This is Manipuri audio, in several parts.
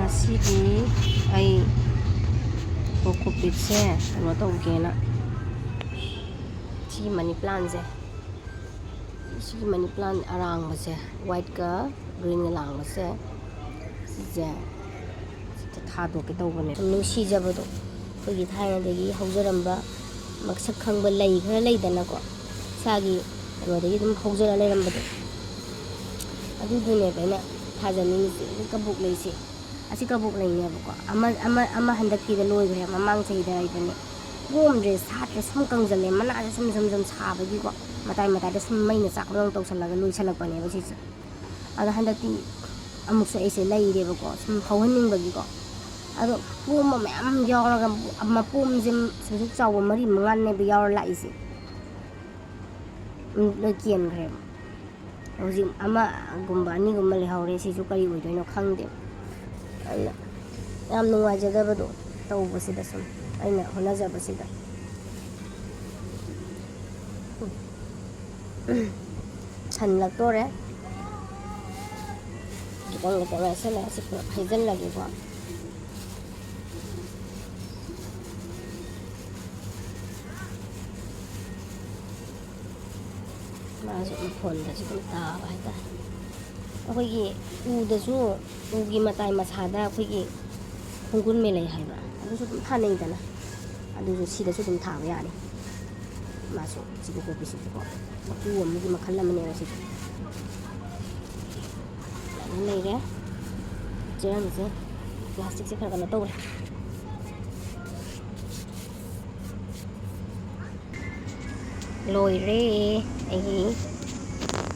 Ngasibi ay cocopeat se ano tawagena si money plant se si money plant arang ba se white ka green ga lang ba se je thado ke tawbane nusi jabado khoi thaina degi haujaramba maksak khangba lei khara leidana ko sagi rodegi dum haujara leirambado adu dune baina thajani ni kabuk leisi asi kabuk leine ba ko ama handaki da loi gre mamang chei da ibane gom re satre sum kangjale mana da sum saba gi ko matai da sum maina chak rong tau salaga loi salak bane ba si ada handaki amuk sa ese leire ba ko sum hawhaning ba gi ko ado pum ma am yawra amma pum jim su chaw mari mangan ne ba yawra la isi le kien gre hojim ama gumba ni gumma le hawre si ju kari oi doino khangde yam nuwa jagabado tawbasida sum aina honajabasida chan laktore kitang kitang sala si haijan lagi ko maso phone da si ta ba ta akogi udasu ugi matai masada akogi khunggun me lei haiba adusu dum thanei dana adusu sida su dum thawa yari maso si ko bisi ko ku amgi makhala mane rasi nei re jam se plastic se khara na to loi re eigi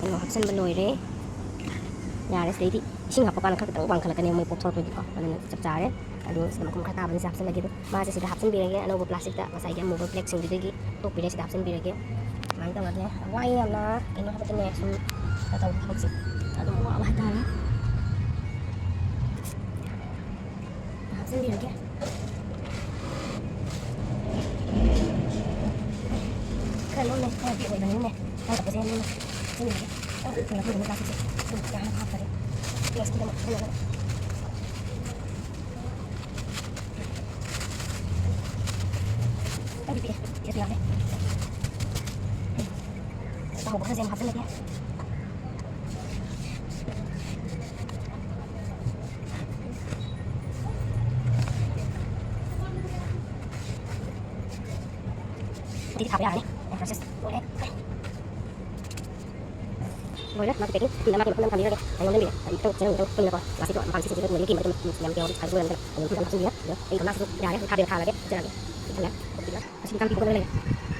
ano hapsan ba loi re yare sei di sing happa kan khak tang bang khala kan mai pop thor ko aduna chap chare adu sama kum khata ban se hapsan lagi do ma se sida hapsan birage ano plastic ta masai ga mobile flex sing digi to pile sida hapsan birage mang tang adne wai na ino hapta ne sum ta taw hoksi adu wa wa ta la hapsan birage kalau ne ka bi oi ne ka ta se ne sini kalau tu plastic se jangan apa deh yes kita mau tadi dia dia deh tahu bukan saya hapsan lagi ya jadi apa ya nih proses boleh boleh mati peking tidak mati makan kami lagi yang lebih itu jangan itu punya apa masih itu makan sisi itu lagi macam yang dia harus bulan yang kita langsung ya itu masuk ya ya kadir khala lagi jalan lagi ya masih kan people lagi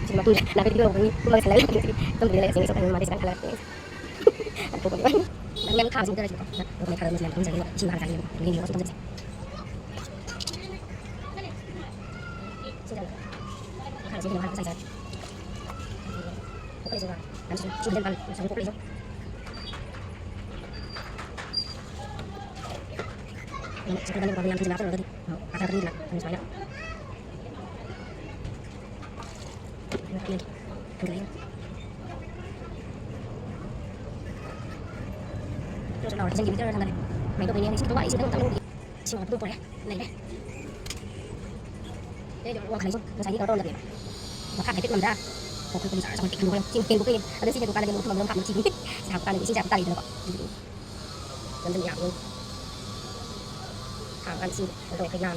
masih matu nak video ini mulai selesai itu boleh lagi sini mati sekarang khala aku boleh dan yang kau sini lagi aku kalau masih yang jadi sini hari ini ini aku tuh sini sini harus saya boleh juga nanti sudah kan saya boleh sekarang kalau yang kita lakukan tadi ada ini lah misalnya ini terus kalau kita bicara tentang main itu ini situ isi tentang siapa tuh boleh lain deh jadi uang kali itu saya kalau lagi maka itu nanda fokus bisa sama tiga orang tim buku ini ada sih bukan lagi mau teman-teman kami sini siapa lagi sih siapa tadi itu kok dan yang ăn xin tôi phải làm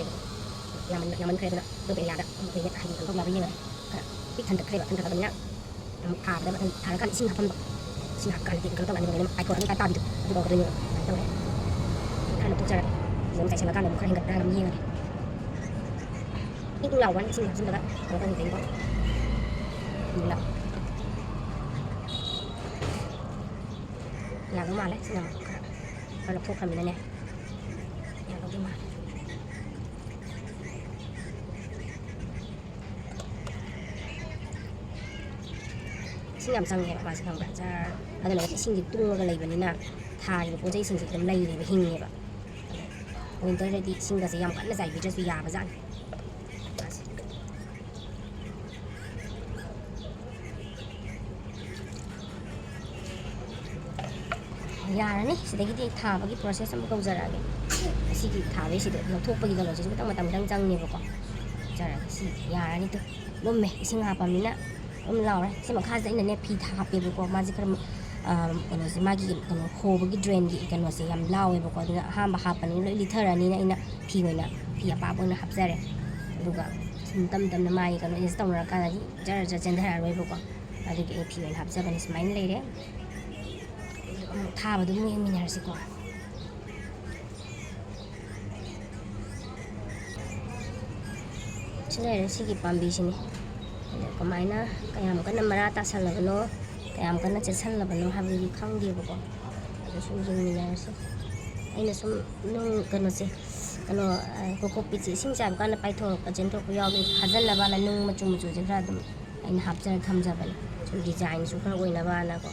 mình kêu là tôi phải làm đó thì hiện tại tôi làm như này biết thân thực hay là thân thực là mình nhá thả đấy mà thả cái xin học phân xin học cái thì tôi làm như vậy ai còn cái tao đi tôi bảo tôi như đâu đấy hay là tôi chơi giống chạy xe là cái một cái hình ra làm như này ít lâu quá xin học xin được đấy tôi thấy thế có nhiều lắm làm đúng mà đấy xin làm phải là phô phần này nè xin làm xong và sẽ bạn ra đây là cái sinh dịch tung cái này bên này thà những cái dây sinh dịch làm này để hình này bạn mình tới đây thì sinh cái gì làm vẫn là giải vì cho suy già và dặn già này sẽ thấy cái thà và cái process nó câu giờ là ꯑꯁꯤꯒꯤ ꯊꯥꯕꯩꯁꯤꯗ ꯂꯧꯊꯣꯛꯄꯒꯤ ꯀꯩꯅꯣꯁꯤꯁꯨ ꯃꯇꯝ ꯆꯪꯅꯦꯕꯀꯣ ꯖꯔꯒ ꯁꯤ ꯌꯥꯔꯅꯤ ꯇꯨ ꯂꯨꯝꯃꯦ ꯏꯁꯤꯡ ꯍꯥꯞꯄꯃꯤꯅ ꯑꯗꯨꯝ ꯂꯥꯎꯔꯦ ꯁꯤ ꯃꯈꯥꯁꯤꯗ ꯑꯩꯅꯅꯦ ꯐꯤ ꯍꯥꯞꯄꯦꯕꯀꯣ ꯃꯥꯁꯦ ꯈꯔ ꯀꯩꯅꯣꯁꯦ ꯃꯥꯒꯤ ꯀꯩꯅꯣ ꯍꯣꯕꯒꯤ ꯗ꯭ꯔꯦꯟꯒꯤ ꯀꯩꯅꯣꯁꯦ ꯌꯥꯝ ꯂꯥꯎꯋꯦꯕꯀꯣ ꯑꯗꯨꯅ ꯑꯍꯥꯟꯕ ꯍꯥꯞꯄꯅꯤꯅ ꯂꯣꯏ ꯂꯤꯊꯔꯅꯤꯅ ꯑꯩꯅ ꯐꯤ ꯑꯄꯥꯕ ꯑꯣꯏꯅ ꯍꯥꯞꯆꯔꯦ ꯑꯗꯨꯒ ꯁꯨꯝ ꯇꯞꯅ ꯃꯥꯒꯤ ꯀꯩꯅꯣ ꯑꯦꯖꯁ ꯇꯧꯅꯔꯀꯥꯟꯗꯗꯤ ꯖꯔ ꯆꯦꯟꯊꯔꯛꯑꯔꯣꯏꯕꯀꯣ ꯑꯗꯨꯒꯤ ꯑꯩ ꯐꯤ ꯑꯣꯏꯅ ꯍꯥꯞꯆꯕꯅꯤ ꯁꯨꯃꯥꯏꯅ ꯂꯩꯔꯦ ꯑꯗꯨꯒ ꯑꯃꯨꯛ ꯊꯥꯕꯗꯨ ꯑꯃꯨꯛ ꯌꯦꯡꯃꯤꯟꯅꯔꯁꯤꯀꯣ ꯁꯤ ꯂꯩꯔꯦ ꯁꯤꯒꯤ ꯄꯥꯝꯕꯤꯁꯤꯅꯤ ꯑꯗ ꯀꯃꯥꯏꯅ ꯀꯌꯥꯝ ꯀꯟꯅ ꯃꯔꯥ ꯇꯥꯁꯜꯂꯕꯅꯣ ꯀꯌꯥꯝ ꯀꯟꯅ ꯆꯦꯠꯁꯜꯂꯕꯅꯣ ꯍꯥꯏꯕꯗꯨꯗꯤ ꯈꯪꯗꯦꯕꯀꯣ ꯑꯗꯨ ꯁꯨꯝ ꯌꯦꯡꯃꯤꯟꯅꯔꯁꯤ ꯑꯩꯅ ꯁꯨꯝ ꯀꯩꯅꯣꯁꯦ ꯀꯣꯀꯣꯄꯤꯠꯁꯦ ꯏꯁꯤꯡ ꯆꯥꯏꯕ ꯀꯥꯟꯗ ꯄꯥꯏꯊꯣꯔꯛꯄ ꯆꯦꯟꯊꯣꯔꯛꯄ ꯌꯥꯎꯕ ꯐꯥꯖꯤꯜꯅꯕꯅ ꯅꯨꯡ ꯃꯆꯨꯁꯦ ꯈꯔ ꯑꯗꯨꯝ ꯑꯩꯅ ꯍꯥꯞꯆꯔ ꯊꯝꯖꯕꯅꯤ ꯁꯨꯝ ꯗꯤꯖꯥꯏꯟꯁꯨ ꯈꯔ ꯑꯣꯏꯅꯕꯅꯀꯣ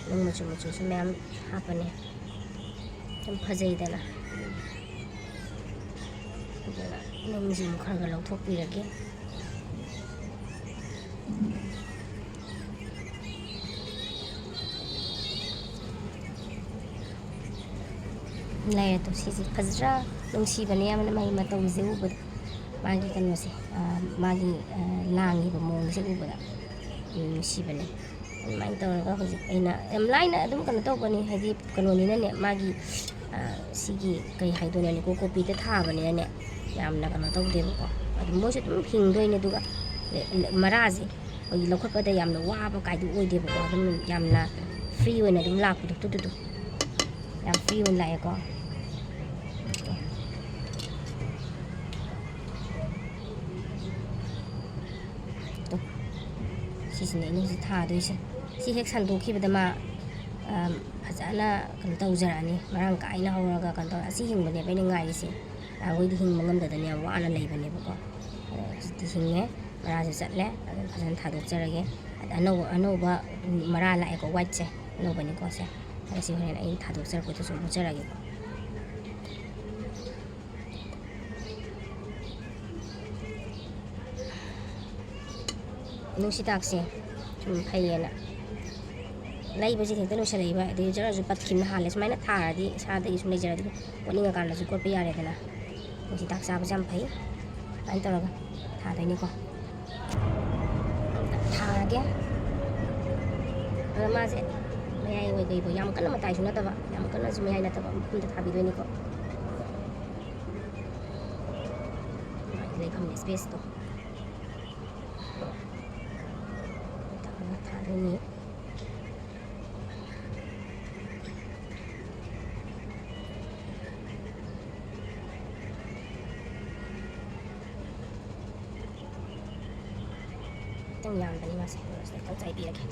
ꯅꯨꯡ ꯃꯆꯨꯁꯨ ꯃꯌꯥꯝ ꯍꯥꯞꯄꯅꯦ ꯌꯥꯝ ꯐꯖꯩꯗꯅ ꯑꯗꯨꯅ ꯅꯨꯡꯁꯤ ꯑꯃꯨꯛ ꯈꯔ ꯂꯧꯊꯣꯛꯄꯤꯔꯒꯦ ꯂꯩꯔꯦ ꯇꯣ ꯁꯤꯁꯦ ꯐꯖꯗ꯭ꯔꯥ ꯅꯨꯡꯁꯤꯕꯅꯦ ꯌꯥꯝꯅ ꯃꯥꯒꯤ ꯃꯇꯧꯁꯦ ꯎꯕꯗ ꯃꯥꯒꯤ ꯀꯩꯅꯣꯁꯦ ꯃꯥꯒꯤ ꯂꯥꯡꯉꯤꯕ ꯃꯑꯣꯡꯁꯦ ꯎꯕꯗ ꯅꯨꯡꯁꯤꯕꯅꯦ ꯑꯗꯨꯃꯥꯏꯅ ꯇꯧꯔꯒ ꯍꯧꯖꯤꯛ ꯑꯩꯅ ꯌꯥꯝ ꯂꯥꯏꯅ ꯑꯗꯨꯝ ꯀꯩꯅꯣ ꯇꯧꯕꯅꯤ ꯍꯥꯏꯗꯤ ꯀꯩꯅꯣꯅꯤꯅꯅꯦ ꯃꯥꯒꯤ ꯁꯤꯒꯤ ꯀꯩ ꯍꯥꯏꯗꯣꯏꯅꯣꯅꯦ ꯀꯣꯀꯣꯄꯤꯠꯇ ꯊꯥꯕꯅꯤꯅꯅꯦ ꯌꯥꯝꯅ ꯀꯩꯅꯣ ꯇꯧꯗꯦꯕꯀꯣ ꯑꯗꯨ ꯃꯣꯏꯁꯨ ꯑꯗꯨꯝ ꯍꯤꯡꯗꯣꯏꯅꯦ ꯑꯗꯨꯒ ꯃꯔꯥꯁꯦ ꯑꯩꯈꯣꯏꯒꯤ ꯂꯧꯈꯠꯄꯗ ꯌꯥꯝꯅ ꯋꯥꯕ ꯀꯥꯏꯗꯨ ꯑꯣꯏꯗꯦꯕꯀꯣ ꯑꯗꯨꯝ ꯌꯥꯝꯅ ꯐ꯭ꯔꯤ ꯑꯣꯏꯅ ꯑꯗꯨꯝ ꯂꯥꯛꯄꯗꯣ ꯇꯨ ꯌꯥꯝ ꯐ꯭ꯔꯤ ꯑꯣꯏꯅ ꯂꯥꯛꯑꯦꯀꯣ ꯁꯤꯁꯤꯅꯦ ꯑꯩꯅ ꯍꯧꯖꯤꯛ ꯊꯥꯗꯣꯏꯁꯦ ꯁꯤ ꯍꯦꯛ ꯁꯟꯗꯣꯛꯈꯤꯕꯗ ꯃꯥ ꯐꯖꯅ ꯀꯩꯅꯣ ꯇꯧꯖꯔꯛꯑꯅꯤ ꯃꯔꯥꯡ ꯀꯥꯏꯅ ꯍꯧꯔꯒ ꯀꯩꯅꯣ ꯇꯧꯔ ꯑꯁꯤ ꯍꯤꯡꯕꯅꯦꯕ ꯑꯩꯅ ꯉꯥꯏꯔꯤꯁꯦ ꯅꯍꯥꯟꯈꯣꯏꯗꯤ ꯍꯤꯡꯕ ꯉꯝꯗꯗꯅ ꯌꯥꯝ ꯋꯥꯅ ꯂꯩꯕꯅꯦꯕꯀꯣ ꯑꯗꯣ ꯍꯧꯖꯤꯛꯇꯤ ꯍꯤꯡꯉꯦ ꯃꯔꯥꯁꯨ ꯆꯠꯂꯦ ꯑꯗꯨ ꯐꯖꯅ ꯊꯥꯗꯣꯛꯆꯔꯒꯦ ꯑꯗ ꯑꯅꯧꯕ ꯃꯔꯥ ꯂꯥꯛꯑꯦꯀꯣ ꯋꯥꯏꯠꯁꯦ ꯑꯅꯧꯕꯅꯤꯀꯣ ꯁꯦ ꯑꯗ ꯁꯤ ꯍꯣꯔꯦꯟ ꯑꯩ ꯊꯥꯗꯣꯛꯆꯔꯛꯄꯗꯨꯁꯨ ꯎꯠꯆꯔꯒꯦꯀꯣ ꯅꯨꯡꯁꯤꯗꯥꯛꯁꯦ ꯁꯨꯝ ꯐꯩꯌꯦꯅ ꯂꯩꯕꯁꯤ ꯍꯦꯛꯇ ꯂꯣꯏꯁꯤꯜꯂꯛꯏꯕ ꯑꯗꯒꯤ ꯖꯔꯁꯨ ꯄꯠꯈꯤꯕꯅ ꯍꯥꯜꯂꯦ ꯁꯨꯃꯥꯏꯅ ꯊꯥꯔꯗꯤ ꯏꯁꯥꯗꯒꯤ ꯁꯨꯝ ꯂꯩꯖꯔꯗꯤ ꯀꯣꯠꯅꯤꯡꯉꯀꯥꯟꯗꯁꯨ ꯀꯣꯠꯄ ꯌꯥꯔꯦꯗꯅ ꯅꯨꯡꯁꯤꯗꯥꯛ ꯆꯥꯕꯁꯦ ꯌꯥꯝ ꯐꯩ ꯑꯗꯨꯃꯥꯏꯅ ꯇꯧꯔꯒ ꯊꯥꯗꯣꯏꯅꯤꯀꯣ ꯊꯥꯔꯒꯦ ꯑꯗꯣ ꯃꯥꯁꯦ ꯃꯌꯥꯏ ꯑꯣꯏ ꯀꯩꯕꯣ ꯌꯥꯝ ꯀꯟꯅ ꯃꯇꯥꯏꯁꯨ ꯅꯠꯇꯕ ꯌꯥꯝ ꯀꯟꯅꯁꯨ ꯃꯌꯥꯏ ꯅꯠꯇꯕ ꯃꯐꯝꯗ ꯊꯥꯕꯤꯗꯣꯏꯅꯤꯀꯣ ꯂꯩꯐꯝ ꯏꯁꯄꯦꯁꯇꯣ ꯊꯥꯗꯣꯏꯅꯤ ꯈꯤꯇꯪ ꯌꯥꯝꯕꯅꯤ ꯃꯥꯁꯦ ꯈꯤꯇꯪ ꯆꯥꯏꯕꯤꯔꯒꯦ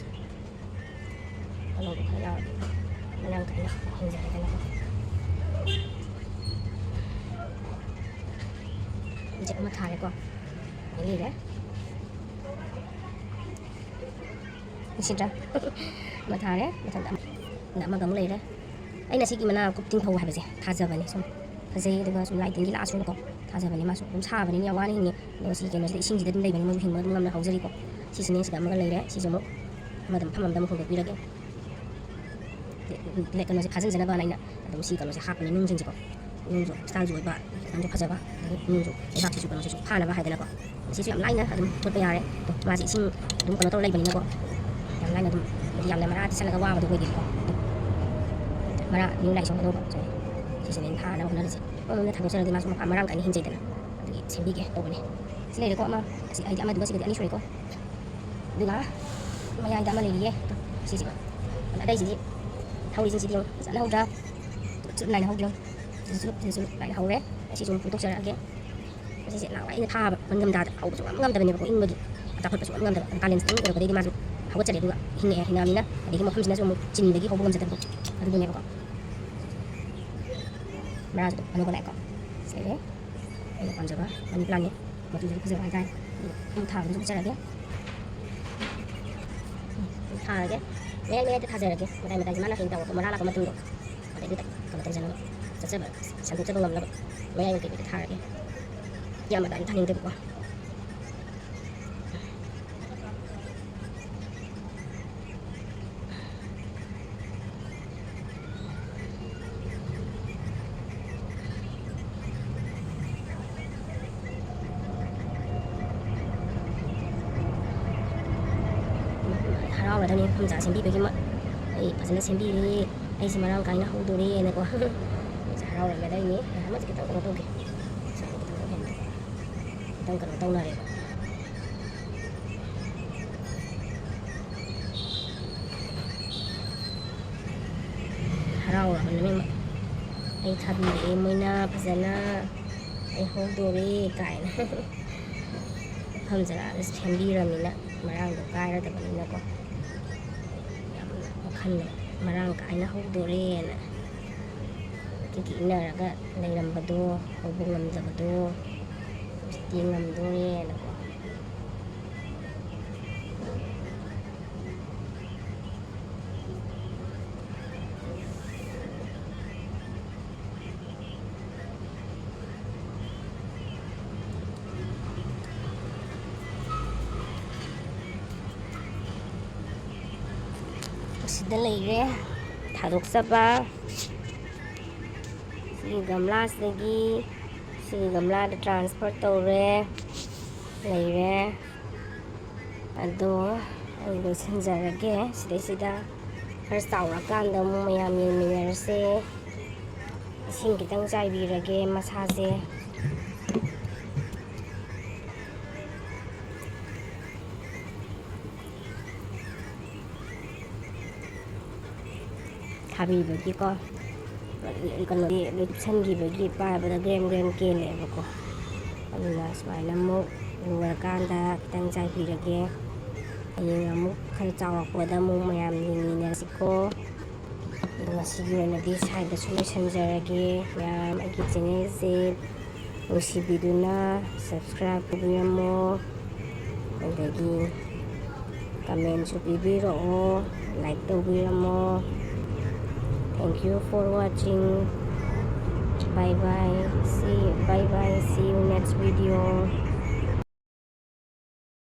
ꯑꯅꯧꯕ ꯈꯔ ꯌꯥꯎꯔꯗꯤ ꯃꯔꯥꯡ ꯀꯥꯏꯅ ꯍꯤꯡꯖꯔꯦꯗꯅꯀꯣ ꯎꯆꯦꯛ ꯑꯃ ꯊꯥꯔꯦꯀꯣ ꯂꯩꯔꯦ ꯅꯨꯡꯁꯤꯗ꯭ꯔꯥ ꯑꯃ ꯊꯥꯔꯦ ꯃꯊꯪꯗ ꯑꯃꯒ ꯑꯃꯨꯛ ꯂꯩꯔꯦ ꯑꯩꯅ ꯁꯤꯒꯤ ꯃꯅꯥ ꯇꯤꯡꯊꯧ ꯍꯥꯏꯕꯁꯦ ꯊꯥꯖꯕꯅꯤ ꯁꯨꯝ ꯐꯖꯩ ꯑꯗꯨꯒ ꯁꯨꯝ ꯂꯥꯏ ꯇꯤꯟꯒꯤ ꯂꯥꯛꯑꯁꯨꯅꯀꯣ ꯊꯥꯖꯕꯅꯤ ꯃꯥꯁꯨ ꯑꯗꯨꯝ ꯁꯥꯕꯅꯤꯅ ꯌꯥꯝ ꯋꯥꯅ ꯍꯤꯡꯉꯦ ꯑꯗꯨꯒ ꯁꯤ ꯀꯩꯅꯣꯁꯤꯗ ꯏꯁꯤꯡꯁꯤꯗ ꯑꯗꯨꯝ ꯂꯩꯕꯅꯤ ꯃꯣꯏꯁꯨ ꯍꯤꯡꯕ ꯑꯗꯨꯝ ꯉꯝꯅ ꯍꯧꯖꯔꯤꯀꯣ ꯁꯤꯁꯤꯅꯦ ꯁꯤꯗ ꯑꯃꯒ ꯂꯩꯔꯦ ꯁꯤꯁꯨ ꯑꯃꯨꯛ ꯑꯃꯗ ꯃꯐꯝ ꯑꯃꯗ ꯑꯃꯨꯛ ꯍꯣꯡꯗꯣꯛꯄꯤꯔꯒꯦ ꯀꯩꯅꯣꯁꯦ ꯐꯥꯖꯤꯟꯖꯅꯕꯅ ꯑꯩꯅ ꯑꯗꯨꯝ ꯁꯤ ꯀꯩꯅꯣꯁꯦ ꯍꯥꯞꯄꯅꯤ ꯅꯨꯡꯁꯤꯡꯁꯦꯀꯣ ꯅꯨꯡꯁꯨ ꯏꯁꯇꯥꯏꯜꯁꯨ ꯑꯣꯏꯕ ꯈꯤꯇꯪꯁꯨ ꯐꯖꯕ ꯑꯗꯒꯤ ꯅꯨꯡꯁꯨ ꯂꯩꯕꯥꯛꯁꯤꯁꯨ ꯀꯩꯅꯣꯁꯤꯁꯨ ꯐꯥꯅꯕ ꯍꯥꯏꯗꯅꯀꯣ ꯁꯤꯁꯨ ꯌꯥꯝ ꯂꯥꯏꯅ ꯑꯗꯨꯝ ꯇꯣꯠꯄ ꯌꯥꯔꯦ ꯃꯥꯁꯦ ꯏꯁꯤꯡ ꯑꯗꯨꯝ ꯀꯩꯅꯣ ꯇꯧꯔ ꯂꯩꯕꯅꯤꯅꯀꯣ ꯌꯥꯝ ꯂꯥꯏꯅ ꯑꯗꯨꯝ ꯍꯥꯏꯗꯤ ꯌꯥꯝꯅ ꯃꯔꯥ ꯇꯤꯁꯜꯂꯒ ꯋꯥꯕꯗꯣ ꯑꯣꯏꯗꯦꯕꯀꯣ ꯃꯔꯥ ꯅ꯭ꯌꯨ ꯂꯥꯏꯁꯣ ꯑꯅꯧꯕ ꯁꯤꯁꯤꯅꯦ ꯑꯩꯅ ꯊꯥꯅꯕ ꯍꯣꯠꯅꯔꯤꯁꯦ ꯃꯉꯣꯟꯗ ꯊꯥꯗꯣꯛꯆꯔꯗꯤ ꯃꯥꯁꯨ ꯃꯔꯥꯡ ꯀꯥꯏꯅ ꯍꯤꯡꯖꯩꯗꯅ ꯑꯗꯨꯒꯤ ꯁꯦꯝꯕꯤꯒꯦ ꯇꯧꯕꯅꯦ ꯁꯤ ꯂꯩꯔꯦꯀꯣ ꯑꯃ ꯑꯁꯤ ꯍꯥꯏꯗꯤ ꯑꯃꯗꯨꯒ ꯁꯤꯒꯗꯤ ꯑꯅꯤ ꯁꯨꯔꯦꯀꯣ ꯑꯗꯨꯒ ꯃꯌꯥꯏꯗ ꯑꯃ ꯂꯩꯔꯤꯌꯦ ꯁꯤꯁꯤꯒ ꯑꯇꯩꯁꯤꯗꯤ ꯍꯧꯔꯤꯁꯤꯡꯁꯤꯗꯤ ꯐꯖꯅ ꯍꯧꯗ꯭ꯔꯥ ꯆꯨꯞ ꯅꯥꯏꯅ ꯍꯧꯗ꯭ꯔꯣ ꯁꯤꯁꯨ ꯅꯥꯏꯅ ꯍꯧꯔꯦ ꯁꯤꯁꯨ ꯑꯃꯨꯛ ꯄꯨꯊꯣꯛꯆꯔꯛꯑꯒꯦ ꯁꯤꯁꯦ ꯅꯍꯥꯟꯋꯥꯏ ꯑꯩꯅ ꯊꯥꯕ ꯅꯤꯡꯊꯝꯊꯥꯗ ꯍꯧꯕ ꯁꯨꯡꯉꯝ ꯉꯝꯗꯕꯅꯦꯕꯀꯣ ꯏꯪꯕꯒꯤ ꯆꯥꯎꯈꯠꯄ ꯁꯨꯡꯉꯝ ꯉꯝꯗꯕ ꯀꯥꯂꯦꯟ ꯈꯤꯇꯪ ꯑꯣꯏꯔꯛꯄꯗꯩꯗꯤ ꯃꯥꯁꯨ ꯍꯧꯒꯠꯆꯔꯦ ꯑꯗꯨꯒ ꯍꯤꯡꯉꯛꯑꯃꯤꯅ ꯑꯗꯒꯤ ꯃꯐꯝꯁꯤꯅꯁꯨ ꯑꯃꯨꯛ ꯆꯤꯟꯕꯒꯤ ꯍꯧꯕ ꯉꯝꯖꯗꯕꯗꯣ ꯑꯗꯨꯗꯨꯅꯦꯕꯀꯣ ꯃꯔꯥꯁꯨ ꯑꯗꯨꯝ ꯑꯅꯧꯕ ꯂꯥꯛꯑꯦꯀꯣ ꯁꯤ ꯂꯩꯔꯦ ꯑꯩꯅ ꯄꯥꯝꯖꯕ ꯃꯅꯤ ꯄ꯭ꯂꯥꯟꯅꯤ ꯃꯆꯨꯁꯨ ꯐꯖꯕ ꯍꯥꯏꯇꯥꯔꯦ ꯑꯗꯨꯝ ꯊꯥꯕꯗꯁꯨ ꯎꯠꯆꯔꯒꯦ ꯊꯥꯔꯒꯦ ꯃꯌꯥꯏꯗ ꯊꯥꯖꯔꯒꯦ ꯃꯇꯥꯏꯁꯦ ꯃꯥꯅ ꯍꯌꯦꯡ ꯇꯧꯔꯛꯄ ꯃꯔꯥ ꯂꯥꯛꯄ ꯃꯇꯨꯡꯗꯣ ꯑꯗꯩꯗꯨꯗ ꯀꯩꯅꯣ ꯇꯧꯖꯅꯕ ꯆꯠꯆꯕ ꯁꯟꯗꯣꯛꯆꯕ ꯉꯝꯅꯕ ꯃꯌꯥꯏ ꯀꯩꯀꯩꯗ ꯊꯥꯔꯒꯦ ꯌꯥꯝ ꯃꯇꯥꯏꯗ ꯊꯥꯅꯤꯡꯗꯦꯕꯀꯣ ꯍꯔꯥꯎꯔꯗꯕꯅꯤ ꯐꯝꯖꯥ ꯁꯦꯝꯕꯤꯕꯒꯤ ꯑꯩ ꯐꯖꯅ ꯁꯦꯝꯕꯤꯔꯦ ꯑꯩꯁꯦ ꯃꯔꯥꯡ ꯀꯥꯏꯅ ꯍꯧꯗꯣꯔꯦꯅꯀꯣ ꯍꯔꯥꯎꯔꯒꯗꯣꯏꯅꯤ ꯑꯃꯁꯦ ꯈꯤꯇꯪ ꯀꯩꯅꯣ ꯇꯧꯒꯦ खितang kano taunareba haraurabane ai thabire moina phajana ai hogdore kaina hamjara sembiramiina marang do kaira dabanina ko yamna wakhanne marang kaina hogdore na kiki inaraga leirambado hobungamjabado tingam dore na ko sida leire thadokjaba si gamla sidagi si gamla da transfer tore leire ado ai lo sanjarage sida har saura kanda mu mayam yeminarse ising kitang chaibirage masase habibagi ko kanodi lutsanggibagi paibada gram kelebako aduna smaina mo luwarkanda kitang chaibirage ayeng amuk khara chawakpada mo mayam yeminarasiko ngasigi oinadi saida su loisanjarage mayam aigi channel se nusibiduna subscribe tobiramo adagi comment su pibirao like tobiramo. Thank you for watching. Bye bye. See you next video.